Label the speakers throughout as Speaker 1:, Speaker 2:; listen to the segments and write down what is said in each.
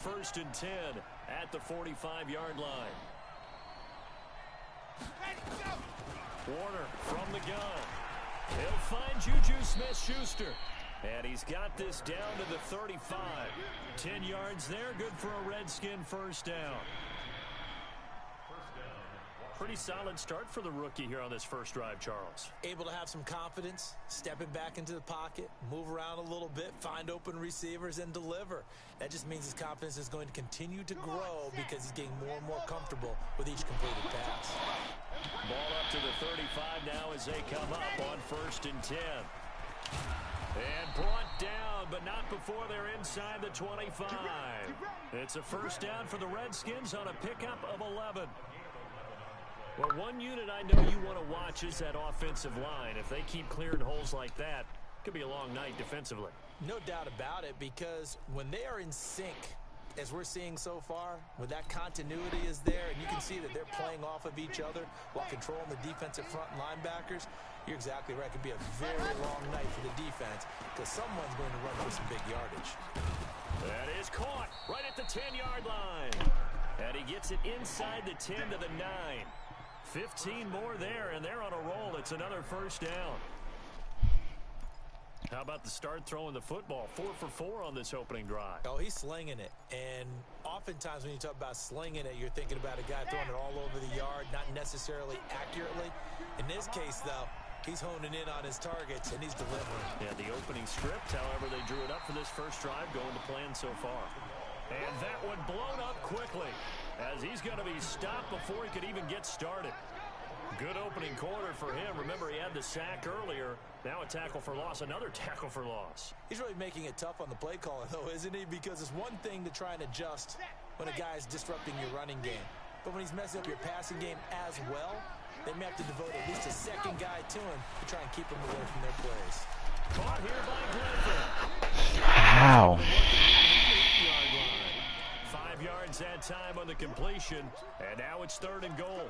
Speaker 1: First and 10 at the 45-yard line. Warner from the gun. He'll find Juju Smith-Schuster. And he's got this down to the 35. 10 yards there, good for a Redskin first down. Pretty solid start for the rookie here on this first drive, Charles.
Speaker 2: Able to have some confidence, stepping back into the pocket, move around a little bit, find open receivers, and deliver. That just means his confidence is going to continue to grow because he's getting more and more comfortable with each completed pass.
Speaker 1: Ball up to the 35 now as they come up on first and 10. And brought down, but not before they're inside the 25. It's a first down for the Redskins on a pickup of 11. Well, one unit I know you want to watch is that offensive line. If they keep clearing holes like that, it could be a long night defensively.
Speaker 2: No doubt about it, because when they are in sync, as we're seeing so far, when that continuity is there, and you can see that they're playing off of each other while controlling the defensive front linebackers, you're exactly right. It could be a very long night for the defense because someone's going to run for some big yardage.
Speaker 1: That is caught right at the 10-yard line. And he gets it inside the 10 to the 9. 15 more there, and they're on a roll. It's another first down. How about the start throwing the football? 4 for 4 on this opening drive.
Speaker 2: Oh, he's slinging it. And oftentimes when you talk about slinging it, you're thinking about a guy throwing it all over the yard, not necessarily accurately. In this case, though, he's honing in on his targets, and he's delivering.
Speaker 1: Yeah, the opening script, however, they drew it up for this first drive, going to plan so far. And that one blown up quickly as he's going to be stopped before he could even get started. Good opening quarter for him. Remember, he had the sack earlier. Now a tackle for loss, another tackle for loss.
Speaker 2: He's really making it tough on the play caller, though, isn't he? Because it's one thing to try and adjust when a guy is disrupting your running game. But when he's messing up your passing game as well, they may have to devote at least a second guy to him to try and keep him away from their plays.
Speaker 1: Caught here by Glenford.
Speaker 3: Wow.
Speaker 1: 5 yards that time on the completion, and now it's 3rd and goal.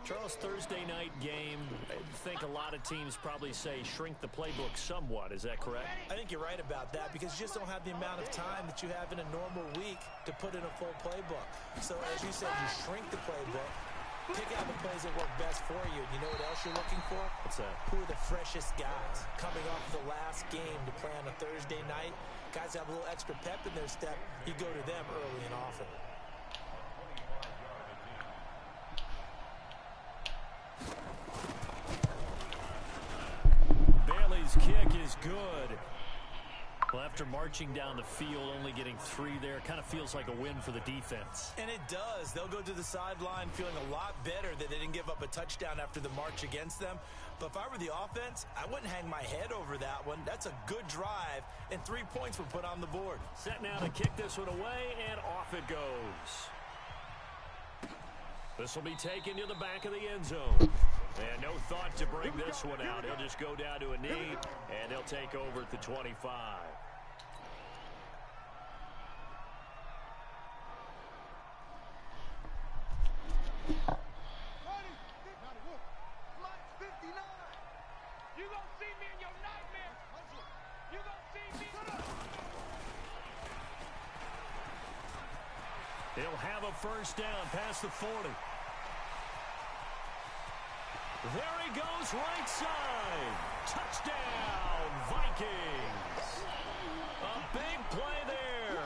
Speaker 1: Charles, Thursday night game, I think a lot of teams probably say shrink the playbook somewhat. Is that correct?
Speaker 2: I think you're right about that because you just don't have the amount of time that you have in a normal week to put in a full playbook. So as you said, you shrink the playbook, pick out the plays that work best for you. You know what else you're looking for?
Speaker 1: What's that?
Speaker 2: Who are the freshest guys coming off the last game to play on a Thursday night? Guys have a little extra pep in their step. You go to them early and often.
Speaker 1: Bailey's kick is good. Well, after marching down the field, only getting 3 there, kind of feels like a win for the defense.
Speaker 2: And it does. They'll go to the sideline feeling a lot better that they didn't give up a touchdown after the march against them. But if I were the offense, I wouldn't hang my head over that one. That's a good drive, and 3 points were put on the board.
Speaker 1: Set now to kick this one away, and off it goes. This will be taken to the back of the end zone. And no thought to bring this one out. He'll just go down to a knee, and they'll take over at the 25. He'll have a first down past the 40. There he goes, right side. Touchdown, Vikings. A big play there.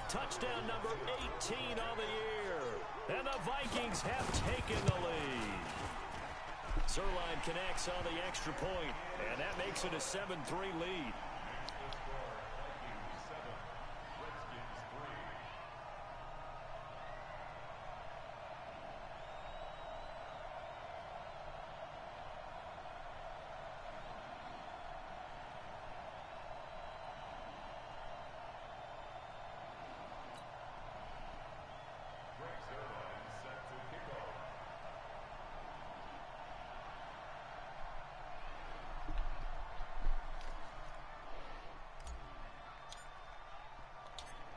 Speaker 1: Touchdown number 18 on the year. And the Vikings have taken the lead. Zerline connects on the extra point, and that makes it a 7-3 lead.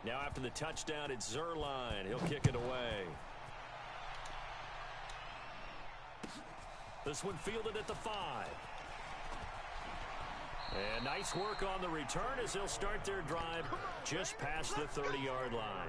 Speaker 1: Now after the touchdown, it's Zerline. He'll kick it away. This one fielded at the 5. And nice work on the return as they'll start their drive just past the 30-yard line.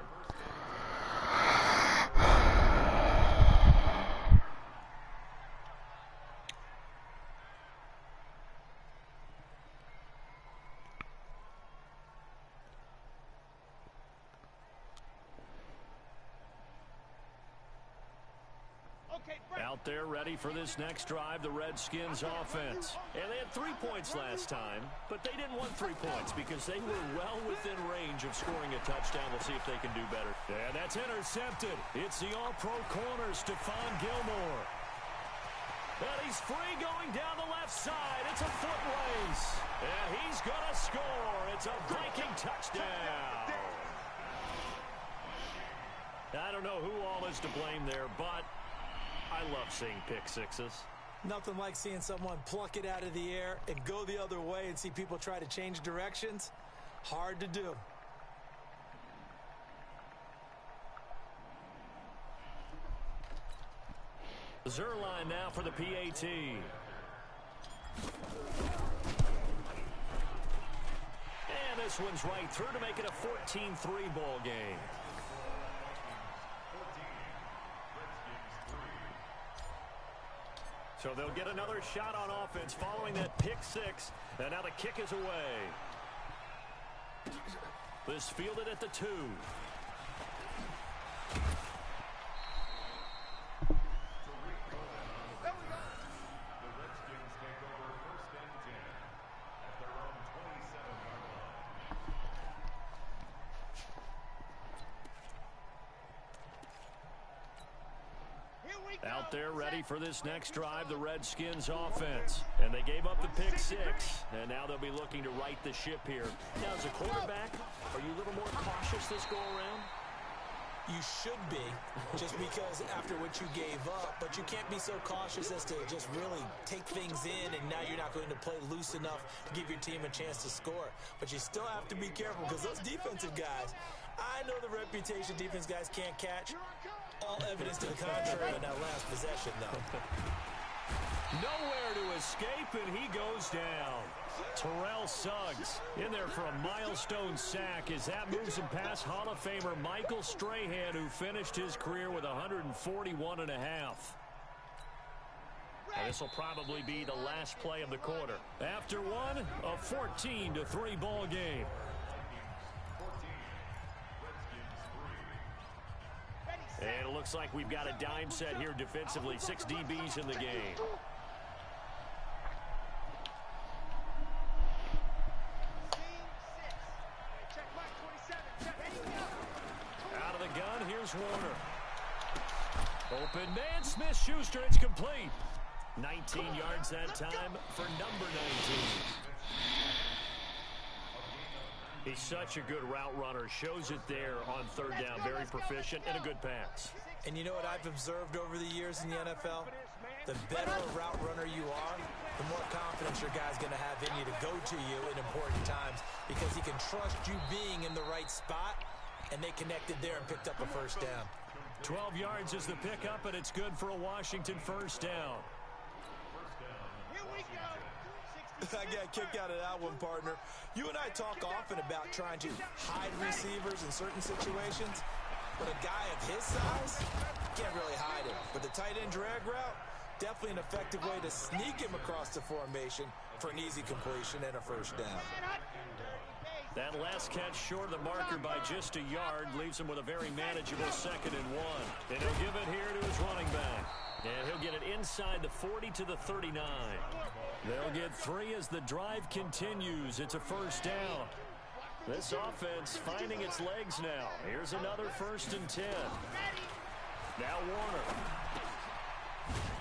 Speaker 1: Out there ready for this next drive, the Redskins offense. And they had 3 points last time, but they didn't want 3 points because they were well within range of scoring a touchdown. We'll see if they can do better. And that's intercepted. It's the all-pro corner, Stephon Gilmore. And he's free going down the left side. It's a foot race. And he's going to score. It's a Viking touchdown. I don't know who all is to blame there, but I love seeing pick sixes.
Speaker 2: Nothing like seeing someone pluck it out of the air and go the other way and see people try to change directions. Hard to do.
Speaker 1: Zerline now for the PAT. And this one's right through to make it a 14-3 ball game. So they'll get another shot on offense following that pick six. And now the kick is away. This fielded at the 2. Out there ready for this next drive, the Redskins offense. And they gave up the pick six, and now they'll be looking to right the ship here. Now, as a quarterback, are you a little more cautious this go-around?
Speaker 2: You should be, just because after what you gave up, but you can't be so cautious as to just really take things in, and now you're not going to play loose enough to give your team a chance to score. But you still have to be careful, because those defensive guys, I know the reputation defense guys can't catch. All evidence to the contrary in that last possession, though.
Speaker 1: Nowhere to escape, and he goes down. Terrell Suggs in there for a milestone sack as that moves him past Hall of Famer Michael Strahan, who finished his career with 141 and a half. And this will probably be the last play of the quarter. After one, a 14-3 ball game. And it looks like we've got a dime set here defensively. 6 DBs in the game. Out of the gun, here's Warner. Open man, Smith-Schuster, it's complete. 19 yards that time for number 19. He's such a good route runner. Shows it there on third down. Very proficient and a good pass.
Speaker 2: And you know what I've observed over the years in the NFL? The better a route runner you are, the more confidence your guy's going to have in you to go to you in important times, because he can trust you being in the right spot, and they connected there and picked up a first down.
Speaker 1: 12 yards is the pickup, and it's good for a Washington first down.
Speaker 2: Here we go. I got a kick out of that one, partner. You and I talk often about trying to hide receivers in certain situations, but a guy of his size can't really hide him. But the tight end drag route, definitely an effective way to sneak him across the formation for an easy completion and a first down.
Speaker 1: That last catch short of the marker by just a yard leaves him with a very manageable 2nd and 1. And he'll give it here to his running back. And he'll get it inside the 40 to the 39. They'll get 3 as the drive continues. It's a first down. This offense finding its legs now. Here's another 1st and 10. Now Warner.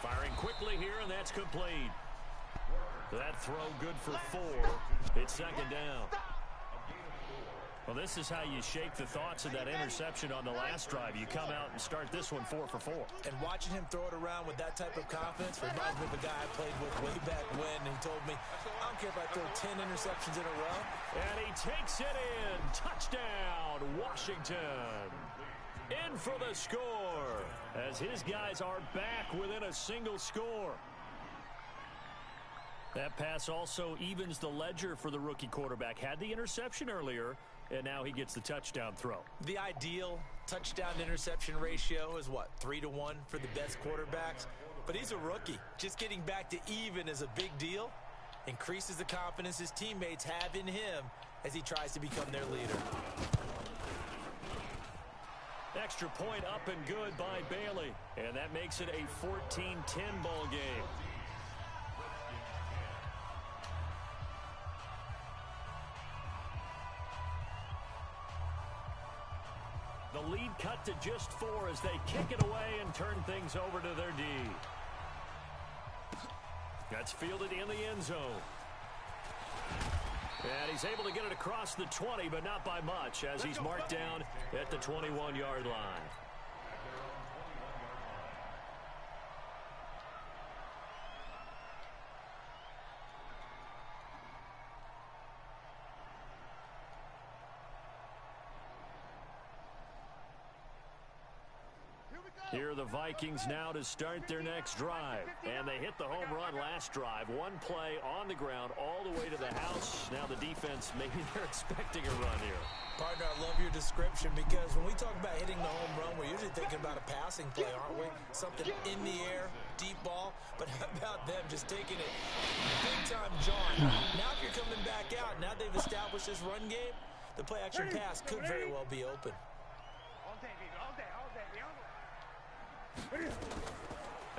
Speaker 1: Firing quickly here, and that's complete. That throw good for 4. It's 2nd down. Well, this is how you shake the thoughts of that interception on the last drive. You come out and start this one 4 for 4.
Speaker 2: And watching him throw it around with that type of confidence reminds me of a guy I played with way back when. He told me, I don't care if I throw 10 interceptions in a row.
Speaker 1: And he takes it in. Touchdown, Washington. In for the score as his guys are back within a single score. That pass also evens the ledger for the rookie quarterback. Had the interception earlier, and now he gets the touchdown throw.
Speaker 2: The ideal touchdown-interception ratio is, what, 3-to-1 for the best quarterbacks? But he's a rookie. Just getting back to even is a big deal. Increases the confidence his teammates have in him as he tries to become their leader.
Speaker 1: Extra point up and good by Bailey. And that makes it a 14-10 ball game. The lead cut to just 4 as they kick it away and turn things over to their D. That's fielded in the end zone. And he's able to get it across the 20, but not by much, as he's marked down at the 21-yard line. Here are the Vikings now to start their next drive. And they hit the home run last drive. One play on the ground all the way to the house. Now the defense, maybe they're expecting a run here.
Speaker 2: Partner, I love your description because when we talk about hitting the home run, we're usually thinking about a passing play, aren't we? Something in the air, deep ball. But how about them just taking it big-time John? Now if you're coming back out, now they've established this run game, the play-action pass could very well be open.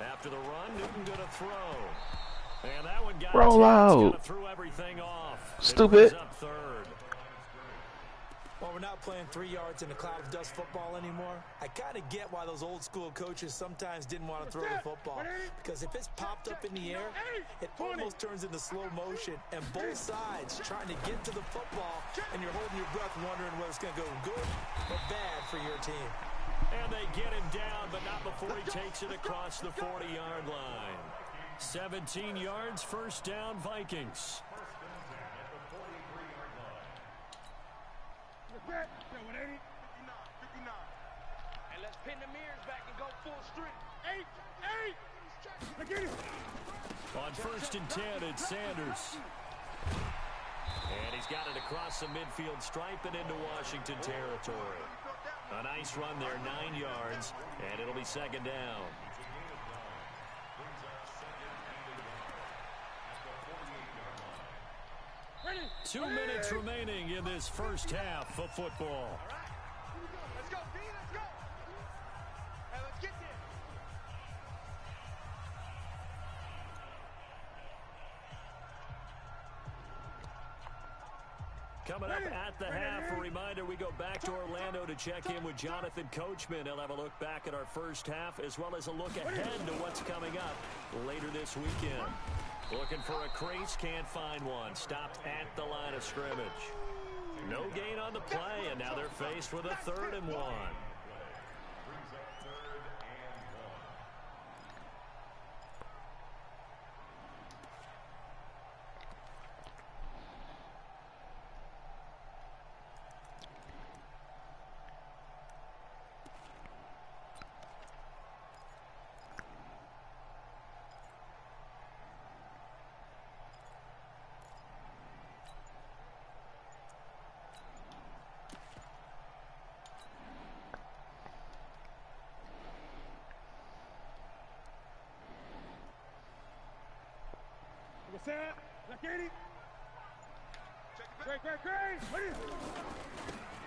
Speaker 1: After the run, Newton gonna throw. And that one got
Speaker 3: roll out.
Speaker 1: Threw everything off.
Speaker 3: Stupid.
Speaker 1: Up third.
Speaker 2: Well, we're not playing 3 yards in a cloud of dust football anymore. I kind of get why those old school coaches sometimes didn't want to throw the football. Because if it's popped up in the air, it almost turns into slow motion. And both sides trying to get to the football, and you're holding your breath wondering whether it's going to go good or bad for your team.
Speaker 1: And they get him down, but not before he takes it across the 40-yard line. 17 yards, first down, Vikings.
Speaker 4: And let's pin the mirrors back and go full strength. 8.
Speaker 1: On first and 10, it's Sanders. And he's got it across the midfield stripe and into Washington territory. A nice run there, 9 yards, and it'll be second down.
Speaker 4: Ready.
Speaker 1: 2 minutes remaining in this first half of football.
Speaker 4: Let's go, D, let's go. Hey, let's get there.
Speaker 1: Coming up at the half, a reminder, we go back to Orlando to check in with Jonathan Coachman. He'll have a look back at our first half as well as a look ahead to what's coming up later this weekend. Looking for a crease, can't find one. Stopped at the line of scrimmage. No gain on the play, and now they're faced with a 3rd and 1.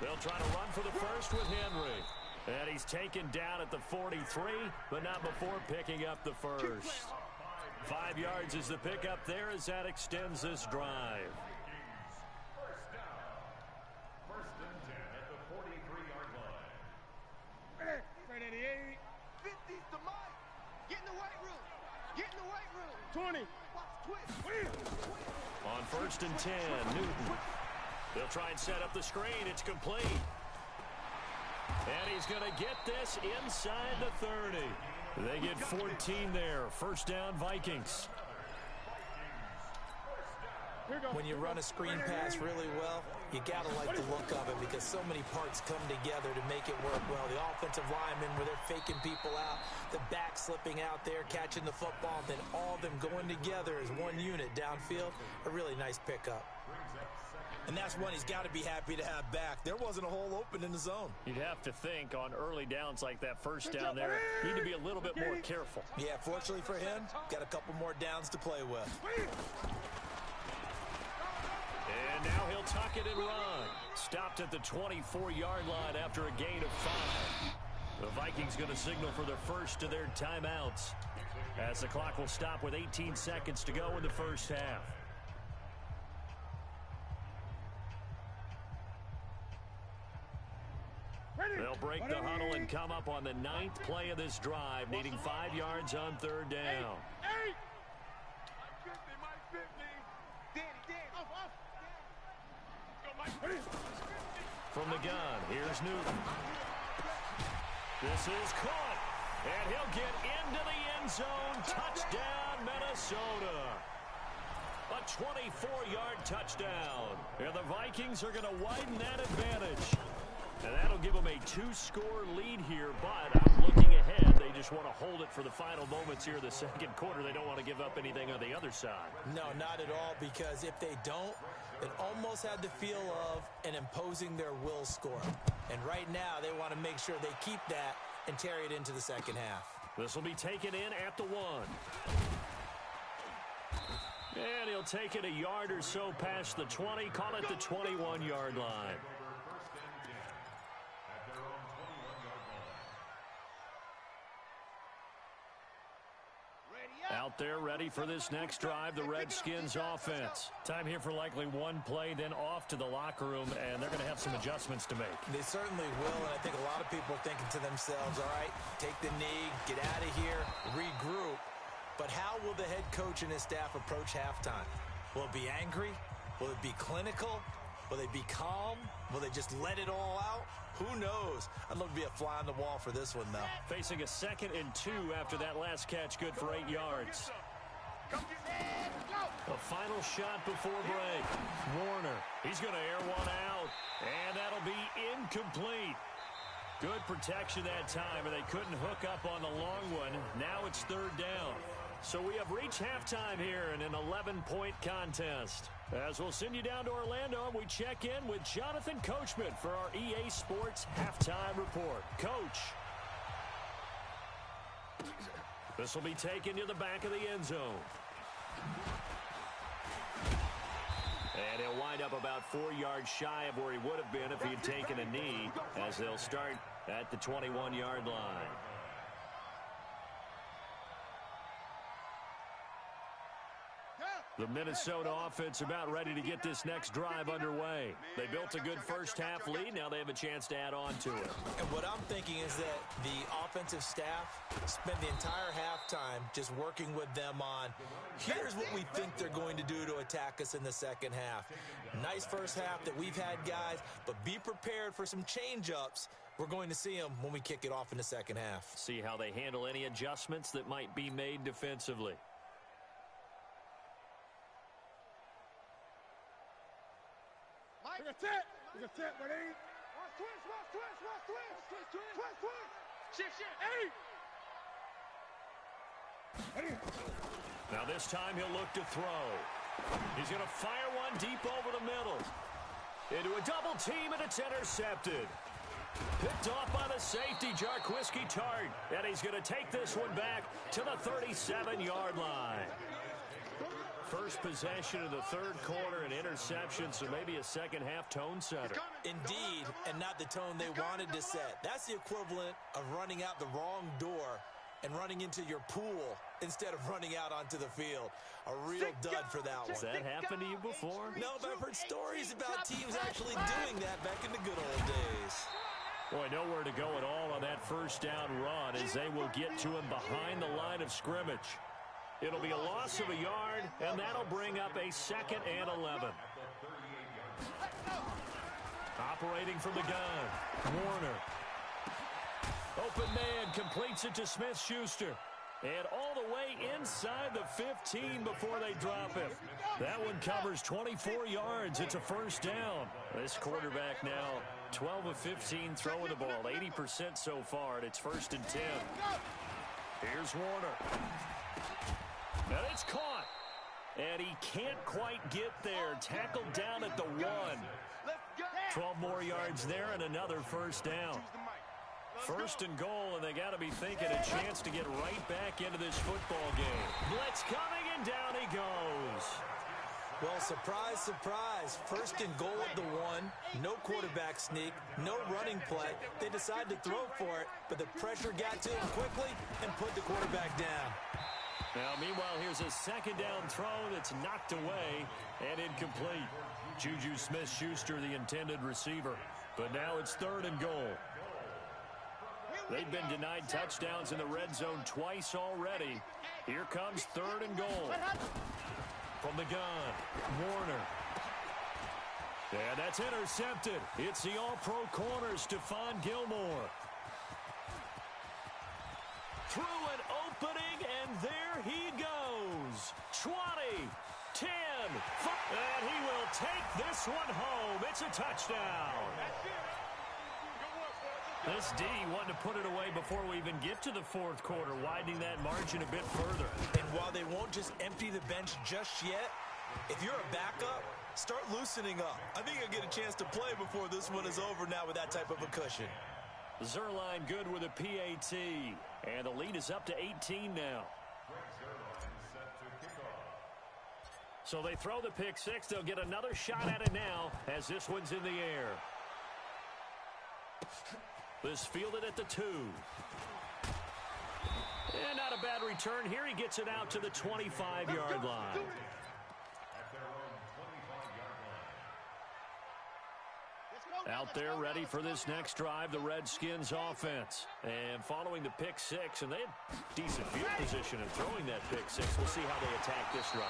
Speaker 1: They'll try to run for the first with Henry. And he's taken down at the 43, but not before picking up the first. 5 yards is the pickup there as that extends this drive.
Speaker 5: First and 10 at the 43-yard line.
Speaker 4: Right at the 8. 50's the mic. Get in the weight room. Get in the weight room. 20.
Speaker 1: On first and 10, Newton. They'll try and set up the screen. It's complete. And he's going to get this inside the 30. They get 14 there. First down, Vikings.
Speaker 2: When you run a screen pass really well, you got to like the look of it because so many parts come together to make it work well. The offensive linemen, where they're faking people out, the back slipping out there, catching the football, then all of them going together as one unit downfield, a really nice pickup. And that's one he's got to be happy to have back. There wasn't a hole open in the zone.
Speaker 1: You'd have to think on early downs like that first down there, need to be a little bit more careful.
Speaker 2: Yeah, fortunately for him, got a couple more downs to play with.
Speaker 1: And now he'll tuck it and run. Stopped at the 24-yard line after a gain of 5. The Vikings going to signal for the first of their timeouts, as the clock will stop with 18 seconds to go in the first half. They'll break the huddle and come up on the 9th play of this drive, needing 5 yards on 3rd down. From the gun, here's Newton. This is caught, and he'll get into the end zone. Touchdown, Minnesota. A 24-yard touchdown. And the Vikings are going to widen that advantage. And that'll give them a 2-score lead here, but I'm looking ahead. They just want to hold it for the final moments here in the second quarter. They don't want to give up anything on the other side. No,
Speaker 2: not at all, because if they don't, it almost had the feel of an imposing their will score. And right now, they want to make sure they keep that and carry it into the second half.
Speaker 1: This will be taken in at the 1. And he'll take it a yard or so past the 20, call it the 21-yard line. Out there ready for this next drive, the Redskins offense. Time here for likely one play, then off to the locker room, and they're going to have some adjustments to make.
Speaker 2: They certainly will, and I think a lot of people are thinking to themselves, all right, take the knee, get out of here, regroup. But how will the head coach and his staff approach halftime? Will it be angry? Will it be clinical? Will they be calm? Will they just let it all out? Who knows? I'd love to be a fly on the wall for this one, though.
Speaker 1: Facing a 2nd and 2 after that last catch, good for 8 yards. A final shot before break. Warner, he's going to air one out, and that'll be incomplete. Good protection that time, and they couldn't hook up on the long one. Now it's 3rd down. So we have reached halftime here in an 11-point contest. As we'll send you down to Orlando, and we check in with Jonathan Coachman for our EA Sports Halftime Report. Coach. This will be taken to the back of the end zone. And he'll wind up about 4 yards shy of where he would have been if he had taken a knee, as they'll start at the 21-yard line. The Minnesota offense about ready to get this next drive underway. They built a good first half lead. Now they have a chance to add on to it.
Speaker 2: And what I'm thinking is that the offensive staff spend the entire halftime just working with them on, here's what we think they're going to do to attack us in the second half. Nice first half that we've had, guys, but be prepared for some change-ups. We're going to see them when we kick it off in the second half.
Speaker 1: See how they handle any adjustments that might be made defensively.
Speaker 4: It's it, buddy. Twist.
Speaker 1: Now this time he'll look to throw. He's going to fire one deep over the middle. Into a double team, and it's intercepted. Picked off by the safety, Jarquiski Tart. And he's going to take this one back to the 37-yard line. First possession of the 3rd quarter, an interception, so maybe a second-half tone setter.
Speaker 2: Indeed, and not the tone they wanted to set. That's the equivalent of running out the wrong door and running into your pool instead of running out onto the field. A real dud for that one.
Speaker 1: Has that happened to you before?
Speaker 2: No, but I've heard stories about teams actually doing that back in the good old days.
Speaker 1: Boy, nowhere to go at all on that first down run, as they will get to him behind the line of scrimmage. It'll be a loss of a yard, and that'll bring up a 2nd and 11. Operating from the gun, Warner. Open man, completes it to Smith-Schuster. And all the way inside the 15 before they drop him. That one covers 24 yards. It's a first down. This quarterback now 12 of 15 throwing the ball, 80% so far, and it's first and 10. Here's Warner. And it's caught. And he can't quite get there. Tackled down at the 1. 12 more yards there and another first down. First and goal, and they got to be thinking a chance to get right back into this football game. Blitz coming, and down he goes.
Speaker 2: Well, surprise, surprise. First and goal at the 1. No quarterback sneak, no running play. They decided to throw for it, but the pressure got to him quickly and put the quarterback down.
Speaker 1: Now, meanwhile, here's a second down throw that's knocked away and incomplete. Juju Smith-Schuster, the intended receiver. But now it's third and goal. They've been denied touchdowns in the red zone twice already. Here comes third and goal. From the gun, Warner. And that's intercepted. It's the all-pro corner, Stephon Gilmore. Through an opening, and there he goes. 20, 10, 5, and he will take this one home. It's a touchdown. This D wanted to put it away before we even get to the fourth quarter, widening that margin a bit further.
Speaker 2: And while they won't just empty the bench just yet, if you're a backup, start loosening up. I think you'll get a chance to play before this one is over now with that type of a cushion.
Speaker 1: Zerline good with a PAT, and the lead is up to 18 now. So they throw the pick six. They'll get another shot at it now as this one's in the air. This fielded at the 2. And not a bad return here. He gets it out to the 25-yard line. Out there ready for this next drive, the Redskins offense. And following the pick six, and they had decent field position in throwing that pick six. We'll see how they attack this drive.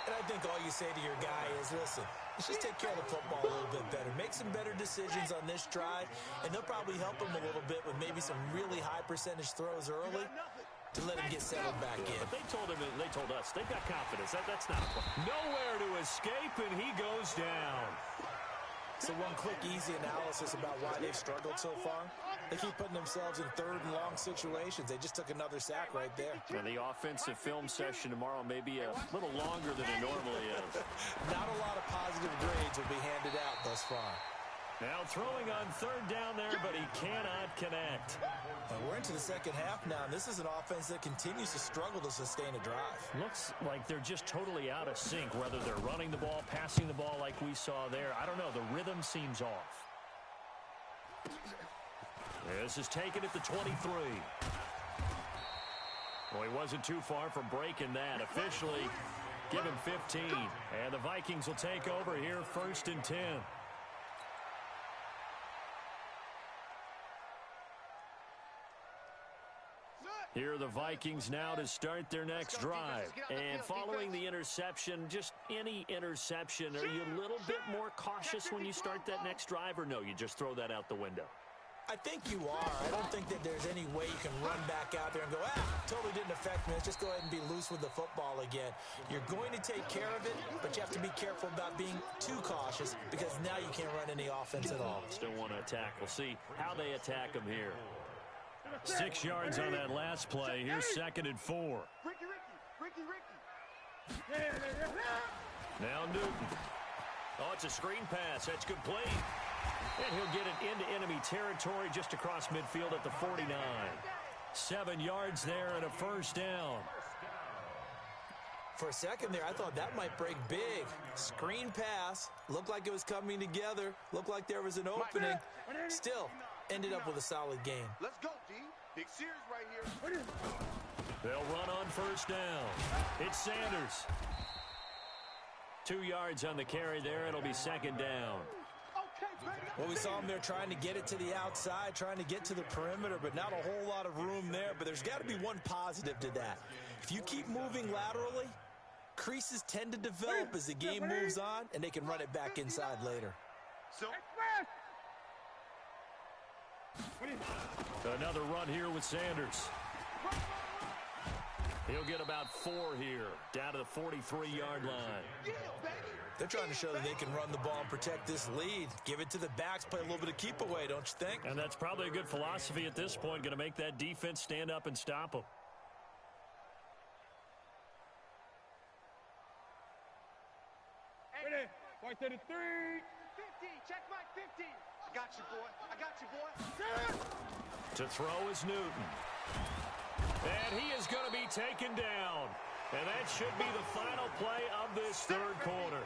Speaker 2: And I think all you say to your guy is, listen, let's just take care of the football a little bit better. Make some better decisions on this drive, and they'll probably help him a little bit with maybe some really high percentage throws early to let him get settled back in.
Speaker 1: But they told us, they've got confidence. That's not a problem. Nowhere to escape, and he goes down.
Speaker 2: So one quick, easy analysis about why they've struggled so far. They keep putting themselves in third and long situations. They just took another sack right there.
Speaker 1: And the offensive film session tomorrow may be a little longer than it normally is.
Speaker 2: Not a lot of positive grades will be handed out thus far.
Speaker 1: Now throwing on third down there, but he cannot connect.
Speaker 2: And we're into the second half now, and this is an offense that continues to struggle to sustain a drive.
Speaker 1: Looks like they're just totally out of sync, whether they're running the ball, passing the ball like we saw there. I don't know. The rhythm seems off. This is taken at the 23. Well, he wasn't too far from breaking that. Officially, give him 15. And the Vikings will take over here, first and 10. Here are the Vikings now to start their next drive. And following the interception, just any interception, are you a little bit more cautious when you start that next drive, or no, you just throw that out the window?
Speaker 2: I think you are. I don't think that there's any way you can run back out there and go, totally didn't affect me. Let's just go ahead and be loose with the football again. You're going to take care of it, but you have to be careful about being too cautious because now you can't run any offense at all.
Speaker 1: Still want to attack. We'll see how they attack them here. 6 yards on that last play. Here's second and 4.
Speaker 4: Ricky.
Speaker 1: Now Newton. Oh, it's a screen pass. That's complete. And he'll get it into enemy territory just across midfield at the 49. 7 yards there and a first down.
Speaker 2: For a second there, I thought that might break big. Screen pass. Looked like it was coming together. Looked like there was an opening. Still, ended up with a solid gain.
Speaker 4: Let's go, D. Big series right here.
Speaker 1: They'll run on first down. It's Sanders. 2 yards on the carry there. It'll be second down.
Speaker 2: Well, we saw him there trying to get it to the outside, trying to get to the perimeter, but not a whole lot of room there. But there's got to be one positive to that. If you keep moving laterally, creases tend to develop as the game moves on, and they can run it back inside later.
Speaker 1: Another run here with Sanders. He'll get about 4 here, down to the 43-yard line.
Speaker 2: They're trying to show that they can run the ball and protect this lead. Give it to the backs, play a little bit of keep away, don't you think?
Speaker 1: And that's probably a good philosophy at this point, going to make that defense stand up and stop them.
Speaker 4: Ready, right to the 3. 50, check my 50. I got you, boy. I got you, boy.
Speaker 1: To throw is Newton. And he is going to be taken down. And that should be the final play of this third quarter.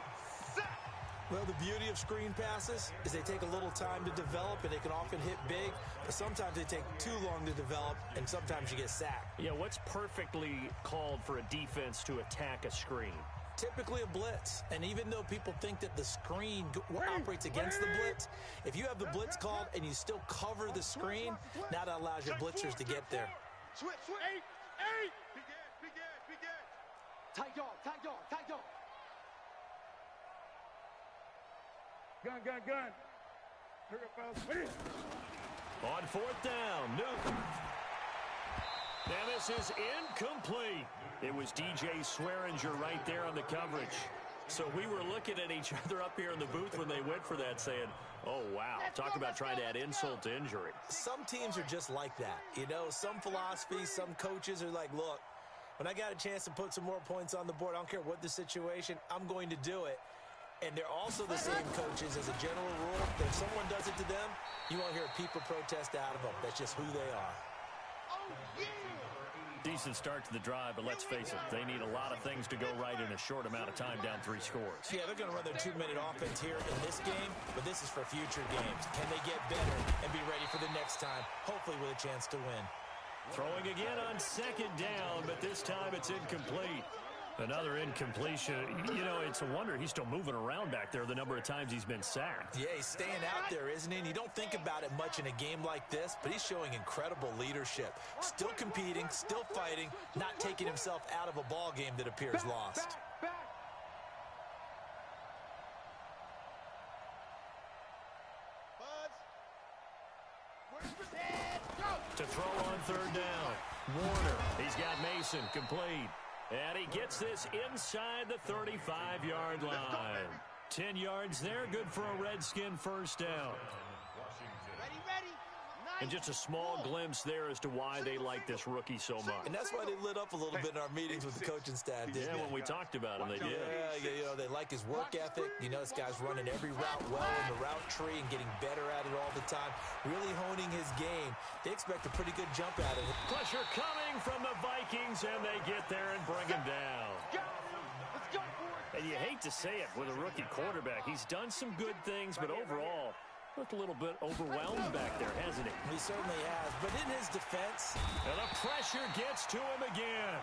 Speaker 2: Well, the beauty of screen passes is they take a little time to develop, and they can often hit big, but sometimes they take too long to develop, and sometimes you get sacked.
Speaker 1: Yeah, what's perfectly called for a defense to attack a screen?
Speaker 2: Typically a blitz, and even though people think that the screen operates against the blitz, if you have the blitz called and you still cover the screen, now that allows your blitzers to get there.
Speaker 4: Switch. 8. Big edge. Tight dog. Gun. Hurry up, fellas.
Speaker 1: On 4th down, Newton. And this is incomplete. It was DJ Swearinger right there on the coverage. So we were looking at each other up here in the booth when they went for that, saying, oh, wow, talk about trying to add insult to injury.
Speaker 2: Some teams are just like that. You know, some philosophies, some coaches are like, look, when I got a chance to put some more points on the board, I don't care what the situation, I'm going to do it. And they're also the same coaches as a general rule. That if someone does it to them, you won't hear people protest out of them. That's just who they are.
Speaker 1: Decent start to the drive, but let's face it, they need a lot of things to go right in a short amount of time, down 3 scores.
Speaker 2: Yeah, they're going to run their 2-minute offense here in this game, but this is for future games. Can they get better and be ready for the next time, hopefully with a chance to win?
Speaker 1: Throwing again on 2nd down, but this time it's incomplete. Another incompletion. You know, it's a wonder he's still moving around back there the number of times he's been sacked.
Speaker 2: Yeah, he's staying out there, isn't he? And you don't think about it much in a game like this, but he's showing incredible leadership. Still competing, still fighting, not taking himself out of a ball game that appears lost.
Speaker 1: To throw on 3rd down. Warner, he's got Mason, complete. And he gets this inside the 35-yard line. 10 yards there, good for a Redskin first down.
Speaker 4: Ready.
Speaker 1: And just a small glimpse there as to why they like this rookie so much.
Speaker 2: And that's why they lit up a little bit in our meetings with the coaching staff, didn't they?
Speaker 1: Yeah, when we talked about him, they did.
Speaker 2: Yeah, you know, they like his work ethic. You know, this guy's running every route well in the route tree and getting better at it all the time, really honing his game. They expect a pretty good jump at it.
Speaker 1: Pressure coming from the Vikings, and they get there and bring him down.
Speaker 4: Let's go for it.
Speaker 1: And you hate to say it with a rookie quarterback. He's done some good things, but overall, looked a little bit overwhelmed back there, hasn't he?
Speaker 2: He certainly has. But in his defense,
Speaker 1: and the pressure gets to him again.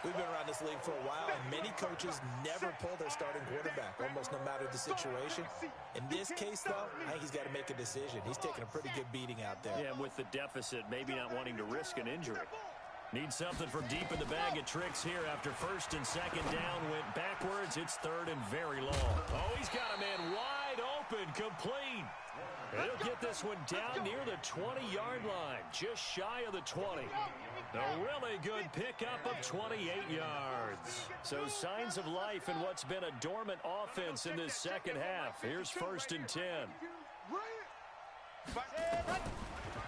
Speaker 2: We've been around this league for a while, and many coaches never pull their starting quarterback, almost no matter the situation. In this case, though, I think he's got to make a decision. He's taking a pretty good beating out there.
Speaker 1: Yeah, with the deficit, maybe not wanting to risk an injury. Needs something from deep in the bag of tricks here after 1st and 2nd down. Went backwards. It's 3rd and very long. Oh, he's got a man wide open, complete. And he'll get this one down near the 20-yard line, just shy of the 20. A really good pickup of 28 yards. So signs of life in what's been a dormant offense in this second half. Here's 1st and 10.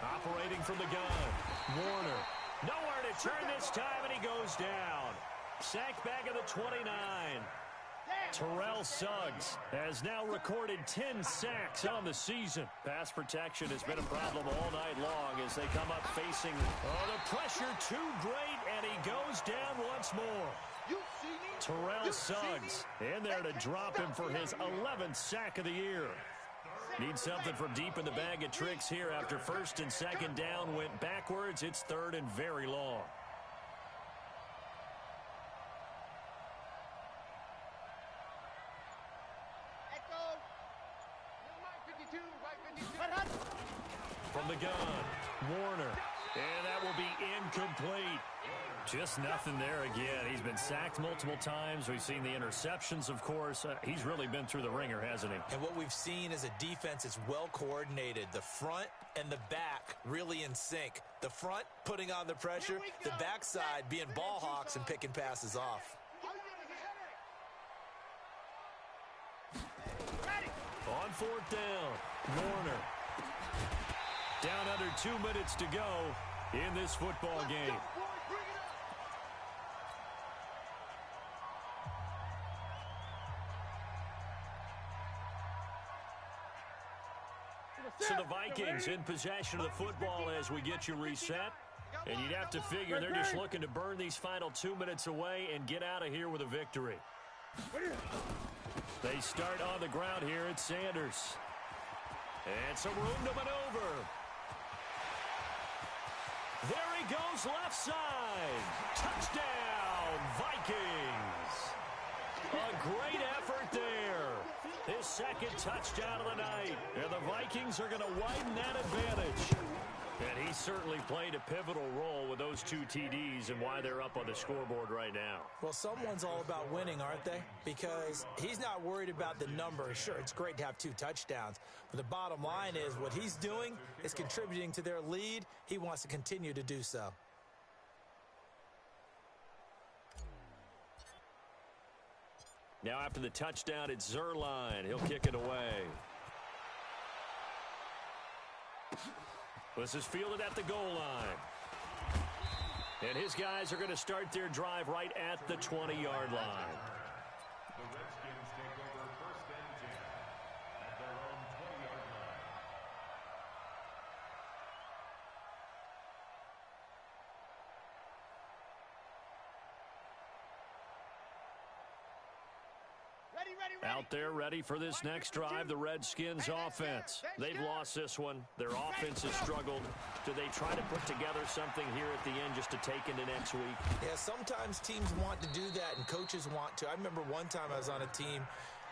Speaker 1: Operating from the gun, Warner. Nowhere to turn this time, and he goes down. Sack back of the 29. Terrell Suggs has now recorded 10 sacks on the season. Pass protection has been a problem all night long as they come up facing the pressure too great, and he goes down once more. Terrell Suggs in there to drop him for his 11th sack of the year. Needs something from deep in the bag of tricks here after 1st and 2nd down. Went backwards. It's 3rd and very long. From the gun, Warner. And that will be incomplete. Just nothing there again. He's been sacked multiple times. We've seen the interceptions, of course. He's really been through the ringer, hasn't he?
Speaker 2: And what we've seen is a defense is well coordinated. The front and the back really in sync. The front putting on the pressure, the backside being ball hawks and picking passes off.
Speaker 1: On fourth down, Warner. Down under 2 minutes to go in this football game. So the Vikings in possession of the football as we get you reset. And you'd have to figure they're just looking to burn these final 2 minutes away and get out of here with a victory. They start on the ground here at Sanders. And some room to maneuver. There he goes, left side. Touchdown, Vikings. A great effort there. His second touchdown of the night. And the Vikings are going to widen that advantage. And he certainly played a pivotal role with those 2 TDs and why they're up on the scoreboard right now.
Speaker 2: Well, someone's all about winning, aren't they? Because he's not worried about the number. Sure, it's great to have 2 touchdowns. But the bottom line is what he's doing is contributing to their lead. He wants to continue to do so.
Speaker 1: Now after the touchdown, it's Zerline. He'll kick it away. This is fielded at the goal line. And his guys are going to start their drive right at the 20-yard line.
Speaker 5: The Redskins take over first and 10 at their own 20-yard line.
Speaker 1: Out there ready for this next drive, the Redskins offense. They've lost this one. Their offense has struggled. Do they try to put together something here at the end just to take into next week?
Speaker 2: Yeah, sometimes teams want to do that and coaches want to. I remember one time I was on a team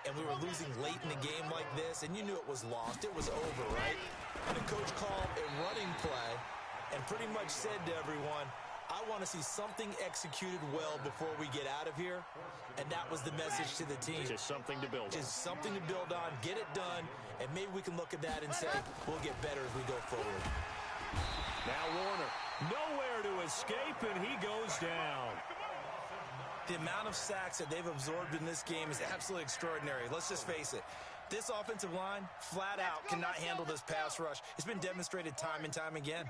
Speaker 2: and we were losing late in the game like this, and you knew it was lost. It was over, right? And the coach called a running play and pretty much said to everyone, I want to see something executed well before we get out of here. And that was the message to the team.
Speaker 1: Just something to build on.
Speaker 2: Just something to build on, get it done, and maybe we can look at that and say, we'll get better as we go forward.
Speaker 1: Now Warner, nowhere to escape, and he goes down.
Speaker 2: The amount of sacks that they've absorbed in this game is absolutely extraordinary. Let's just face it. This offensive line, flat out, cannot handle this pass rush. It's been demonstrated time and time again.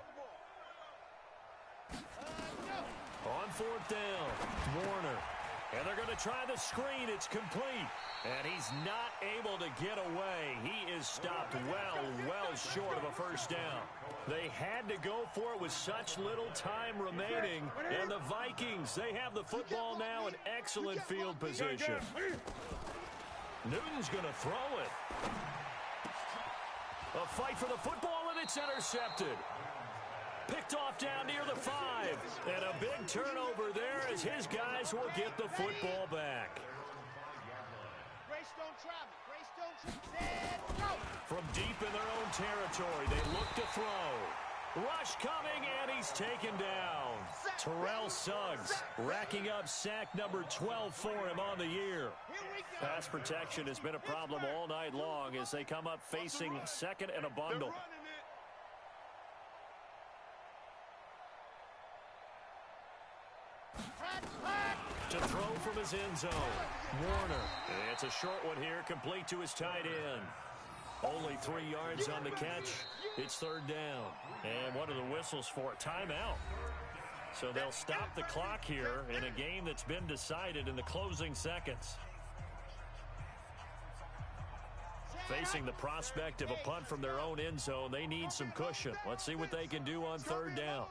Speaker 1: On fourth down, Warner. And they're going to try the screen. It's complete. And he's not able to get away. He is stopped well short of a first down. They had to go for it with such little time remaining. And the Vikings, they have the football now in excellent field position. Newton's going to throw it. A fight for the football, and it's intercepted. Picked off down near the 5. And a big turnover there as his guys will get the football back. From deep in their own territory, they look to throw. Rush coming, and he's taken down. Terrell Suggs racking up sack number 12 for him on the year. Pass protection has been a problem all night long as they come up facing second and a bundle. To throw from his end zone, Warner. It's a short one here, complete to his tight end. Only 3 yards on the catch. It's third down. And what are the whistles for? Timeout. So they'll stop the clock here in a game that's been decided in the closing seconds. Facing the prospect of a punt from their own end zone, they need some cushion. Let's see what they can do on third down.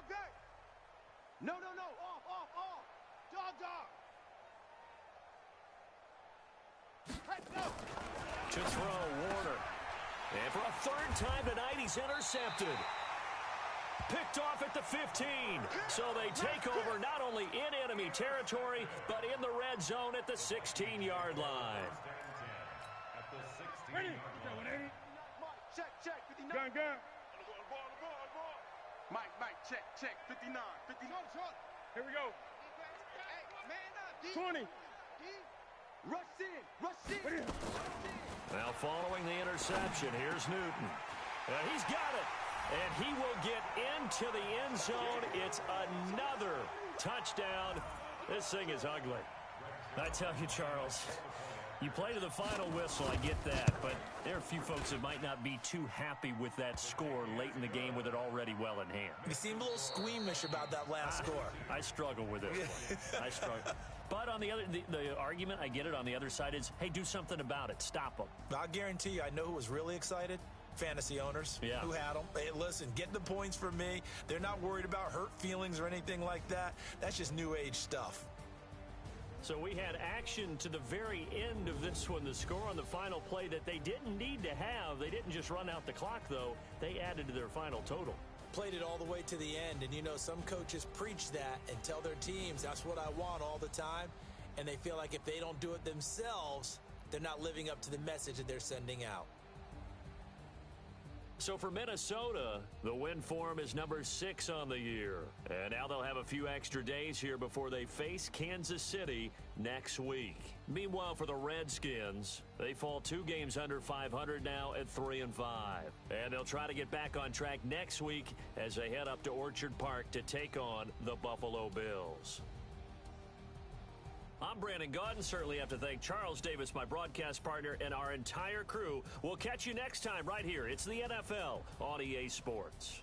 Speaker 4: No. Off. Dog.
Speaker 1: To throw, Warner. And for a third time tonight, he's intercepted. Picked off at the 15. So they take over not only in enemy territory, but in the red zone at the 16-yard line.
Speaker 4: Check, 59. Gun. Mike, check, 59. Here we go. 20. Rush in.
Speaker 1: Now following the interception, here's Newton. He's got it. And he will get into the end zone. It's another touchdown. This thing is ugly. I tell you, Charles, you play to the final whistle, I get that, but there are a few folks that might not be too happy with that score late in the game with it already well in hand.
Speaker 2: You seem a little squeamish about that last score.
Speaker 1: I struggle with this one. I struggle. But on the other, the argument, I get it, on the other side is, hey, do something about it. Stop them.
Speaker 2: I'll guarantee you, I know who was really excited. Fantasy owners who had them. Hey, listen, get the points for me. They're not worried about hurt feelings or anything like that. That's just new age stuff.
Speaker 1: So we had action to the very end of this one. The score on the final play that they didn't need to have. They didn't just run out the clock, though. They added to their final total.
Speaker 2: Played it all the way to the end. And, you know, some coaches preach that and tell their teams, that's what I want all the time. And they feel like if they don't do it themselves, they're not living up to the message that they're sending out.
Speaker 1: So for Minnesota, the win form is number 6 on the year. And now they'll have a few extra days here before they face Kansas City next week. Meanwhile, for the Redskins, they fall 2 games under 500 now at 3-5. And they'll try to get back on track next week as they head up to Orchard Park to take on the Buffalo Bills. I'm Brandon Gaudin. Certainly have to thank Charles Davis, my broadcast partner, and our entire crew. We'll catch you next time right here. It's the NFL on EA Sports.